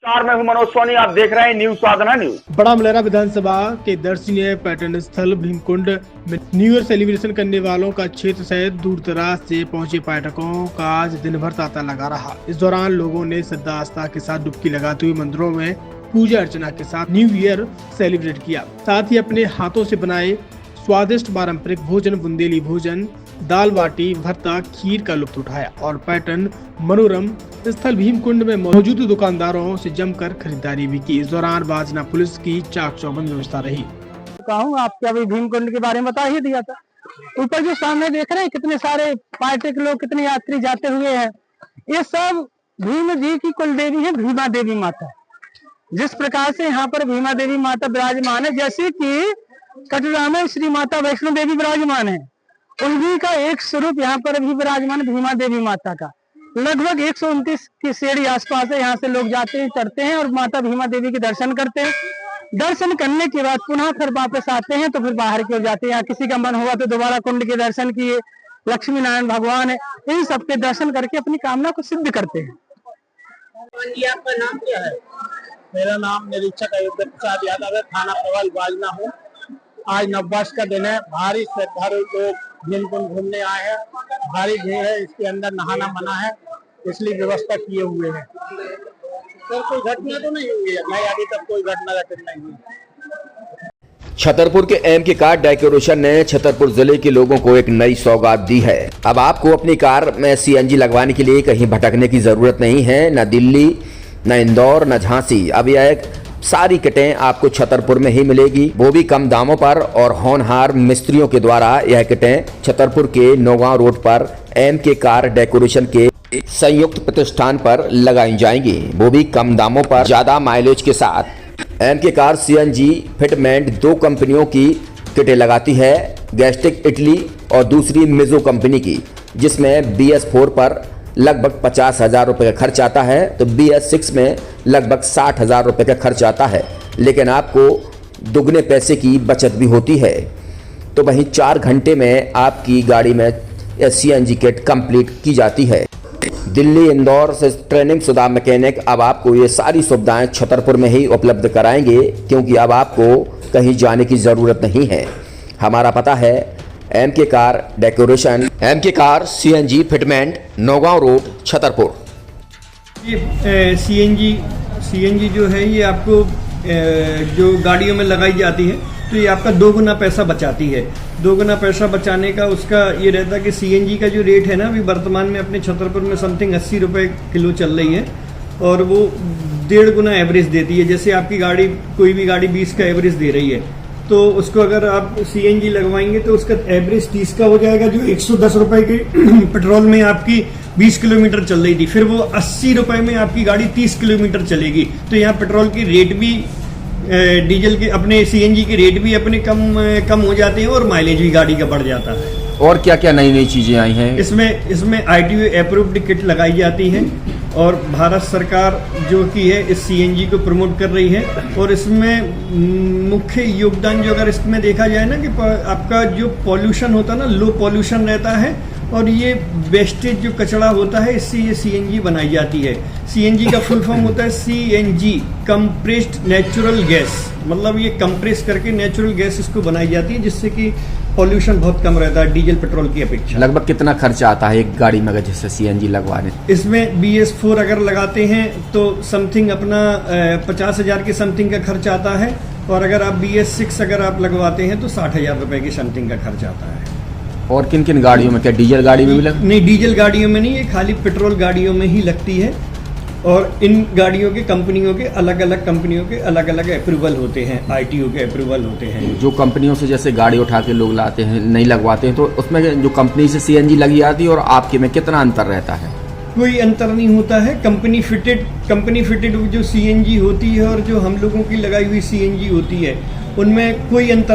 मैं हूं मनोज सोनी, आप देख रहे हैं न्यूज साधना न्यूज। बड़ा मलहरा विधानसभा के दर्शनीय पर्यटन स्थल भीमकुंड में न्यू ईयर सेलिब्रेशन करने वालों का क्षेत्र सहित दूर दराज से पहुंचे पर्यटकों का आज दिन भर तांता लगा रहा। इस दौरान लोगों ने श्रद्धा आस्था के साथ डुबकी लगाते हुए मंदिरों में पूजा अर्चना के साथ न्यू ईयर सेलिब्रेट किया। साथ ही अपने हाथों से बनाए स्वादिष्ट पारंपरिक भोजन बुंदेली भोजन, दाल बाटी, भरता, खीर का लुत्फ उठाया और पर्यटन मनोरम स्थल भीमकुंड में मौजूद दुकानदारों से जमकर खरीदारी भी की। इस दौरान बाजना पुलिस की चाक चौबंद व्यवस्था रही। कहूँ आपके अभी भीमकुंड के बारे में बता ही दिया था। ऊपर जो सामने देख रहे हैं कितने सारे पर्यटक लोग, कितने यात्री जाते हुए हैं, ये सब भीम जी की कुल देवी है भीमा देवी माता। जिस प्रकार से यहाँ पर भीमा देवी माता विराजमान है, जैसे कि कटरा में श्री माता वैष्णो देवी विराजमान है, उन्हीं का एक स्वरूप यहाँ पर भी विराजमान भीमा देवी माता का। लगभग 129 की सीढ़ी आसपास है, यहाँ से लोग जाते हैं, चढ़ते हैं और माता भीमा देवी के दर्शन करते हैं। दर्शन करने के बाद पुनः फिर वापस आते हैं तो फिर बाहर की ओर जाते हैं। यहाँ किसी का मन हुआ तो दोबारा कुंड के दर्शन किए, लक्ष्मी नारायण भगवान है, इन सबके दर्शन करके अपनी कामना को सिद्ध करते हैं। आपका नाम क्या है? मेरा नाम निरीक्षक अयोध्या प्रसाद यादव है, थाना प्रभारी बाजना हूँ। आज नववर्ष का दिन है, भारी श्रद्धालु लोग भीमकुंड घूमने आए हैं, भारी भीड़ है, इसके अंदर नहाना मना है, इसलिए व्यवस्था किए हुए हैं। सर कोई घटना तो नहीं हुई है? नहीं, अभी तक कोई घटना घटित नहीं हुई। छतरपुर के एमके कार डेकोरेशन ने छतरपुर जिले के लोगों को एक नई सौगात दी है। अब आपको अपनी कार में सीएनजी लगवाने के लिए कहीं भटकने की जरूरत नहीं है, न दिल्ली, न इंदौर, न झांसी। अब यह एक सारी किटें आपको छतरपुर में ही मिलेगी, वो भी कम दामों पर और होनहार मिस्त्रियों के द्वारा। यह किटें छतरपुर के नौगांव रोड पर एमके कार डेकोरेशन के संयुक्त प्रतिष्ठान पर लगाई जाएंगी, वो भी कम दामों पर, ज्यादा माइलेज के साथ। एमके कार सीएनजी फिटमेंट 2 कंपनियों की किटें लगाती है, गैस्टिक इटली और दूसरी मिजो कंपनी की, जिसमें BS4 पर लगभग 50,000 रुपये का खर्च आता है, तो BS6 में लगभग 60,000 रुपये का खर्च आता है, लेकिन आपको दुगने पैसे की बचत भी होती है। तो वहीं 4 घंटे में आपकी गाड़ी में सीएनजी किट कंप्लीट की जाती है। दिल्ली, इंदौर से ट्रेनिंग शुदा मैकेनिक अब आपको ये सारी सुविधाएं छतरपुर में ही उपलब्ध कराएंगे, क्योंकि अब आपको कहीं जाने की ज़रूरत नहीं है। हमारा पता है MK car decoration, MK car CNG fitment, Naugaon road, Chhatarpur. ये सीएनजी जो है ये आपको जो गाड़ियों में लगाई जाती है तो ये आपका 2 गुना पैसा बचाती है। 2 गुना पैसा बचाने का उसका ये रहता है कि सीएनजी का जो रेट है ना, अभी वर्तमान में अपने छतरपुर में समथिंग 80 रुपये किलो चल रही है और वो 1.5 गुना एवरेज देती है। जैसे आपकी गाड़ी, कोई भी गाड़ी 20 का एवरेज दे रही है, तो उसको अगर आप सीएनजी लगवाएंगे तो उसका एवरेज 30 का हो जाएगा। जो 110 रुपए के पेट्रोल में आपकी 20 किलोमीटर चल रही थी, फिर वो 80 रुपए में आपकी गाड़ी 30 किलोमीटर चलेगी। तो यहाँ पेट्रोल की रेट भी, डीजल के, अपने सीएनजी के रेट भी अपने कम हो जाते हैं और माइलेज भी गाड़ी का बढ़ जाता है। और क्या क्या नई नई चीजें आई हैं? इसमें ITO अप्रूव्ड किट लगाई जाती है और भारत सरकार जो की है इस सीएनजी को प्रमोट कर रही है। और इसमें मुख्य योगदान जो अगर इसमें देखा जाए ना, कि आपका जो पॉल्यूशन होता है ना, लो पॉल्यूशन रहता है और ये वेस्टेज जो कचरा होता है, इससे ये सीएनजी बनाई जाती है। सीएनजी का फुल फॉर्म होता है CNG, कंप्रेस्ड नेचुरल गैस, मतलब ये कंप्रेस करके नेचुरल गैस इसको बनाई जाती है, जिससे कि पॉल्यूशन बहुत कम रहता है डीजल पेट्रोल की अपेक्षा। लगभग कितना खर्चा आता है एक गाड़ी में अगर जैसे सीएनजी लगवाने? इसमें BS4 अगर लगाते हैं तो समथिंग अपना 50,000 के समथिंग का खर्च आता है, और अगर आप BS6 अगर आप लगवाते हैं तो 60,000 रुपए की समथिंग का खर्च आता है। और किन किन गाड़ियों में? क्या डीजल गाड़ी में भी नहीं, डीजल गाड़ियों में नहीं, ये खाली पेट्रोल गाड़ियों में ही लगती है। और इन गाड़ियों के कंपनियों के अलग अलग अप्रूवल होते हैं, ITO के अप्रूवल होते हैं। जो कंपनियों से जैसे गाड़ी उठा के लोग लाते हैं, नहीं लगवाते हैं, तो उसमें जो कंपनी से सीएनजी लगी आती है और आपके में कितना अंतर रहता है? कोई अंतर नहीं होता है। कंपनी फिटेड जो सीएनजी होती है और जो हम लोगों की लगाई हुई सीएनजी होती है, उनमें कोई अंतर